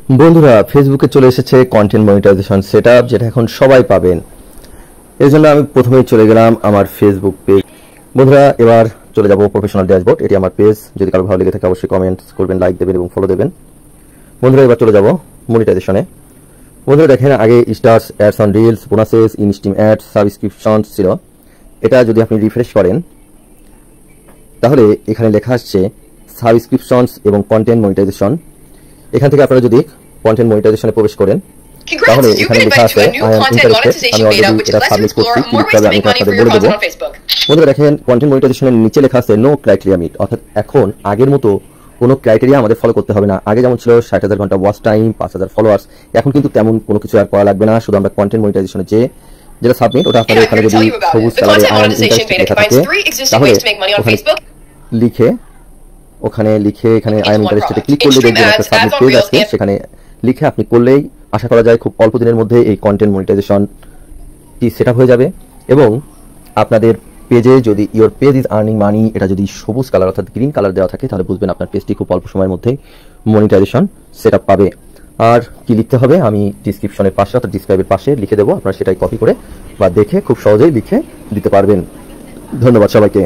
বন্ধুরা, ফেসবুকে চলে এসেছে কন্টেন্ট মনিটাইজেশন সেটআপ, যেটা এখন সবাই পাবেন। এর জন্য আমি প্রথমেই চলে গেলাম আমার ফেসবুক পেজ। বন্ধুরা, এবার চলে যাব প্রফেশনাল ড্যাশবোর্ড। এটি আমার পেজ। যদি কারো ভালো লেগে থাকে অবশ্যই কমেন্টস করবেন, লাইক দেবেন এবং ফলো দেবেন। বন্ধুরা, এবার চলে যাব মনিটাইজেশনে। বন্ধুরা দেখেন, আগে stars, ads on reels, bonuses, in stream ads, subscriptions ছিল। এটা যদি আপনি রিফ্রেশ করেন তাহলে এখানে লেখা আসছে সাবস্ক্রিপশনস এবং কন্টেন্ট মনিটাইজেশন। এখান থেকে আপনারা যদি কন্টেন্ট মনিটাইজেশনে প্রবেশ করেন তাহলে এখানে লেখা আছে আই অ্যাম ইন্টারেস্টেড। আমি অলরেডি এটা সাবমিট করছি, কি লিখতে হবে আমি আপনাদের বলে দেবো। বন্ধুরা দেখেন, কন্টেন্ট মনিটাইজেশনের নিচে লেখা আছে নো ক্রাইটেরিয়া মিট, অর্থাৎ এখন আগের মতো কোনো ক্রাইটেরিয়া আমাদের ফলো করতে হবে না। আগে যেমন ছিল 60,000 ঘন্টা ওয়াচ টাইম, 5,000 ফলোয়ার্স, এখন কিন্তু তেমন কোনো কিছু আর করা লাগবে না। শুধু আমরা কন্টেন্ট মনিটাইজেশনে যেটা সাবমিট, ওটা আপনাদের এখানে যদি সবুজ কালারে আই অ্যাম ইন্টারেস্টেড লেখা থাকে তাহলে ওখানে লিখে এখানে আই এম ইন্টারেস্টেডে ক্লিক করলে দেখবেন একটা সাবমিট পেজ আসবে। সেখানে লিখে আপনি করলেই আশা করা যায় খুব অল্প দিনের মধ্যে এই কন্টেন্ট মনিটাইজেশনটি সেট আপ হয়ে যাবে। এবং আপনাদের পেজে যদি your page is earning money, এটা যদি সবুজ কালার অর্থাৎ গ্রিন কালার দেওয়া থাকে তাহলে বুঝবেন আপনার পেজটি খুব অল্প সময়ের মধ্যেই মনিটাইজেশন সেট আপ পাবে। আর কি লিখতে হবে আমি ডিসক্রিপশনের পাশে অর্থাৎ ডিসক্রাইবের পাশে লিখে দেবো, আপনারা সেটাই কপি করে বা দেখে খুব সহজেই লিখে দিতে পারবেন। ধন্যবাদ সবাইকে।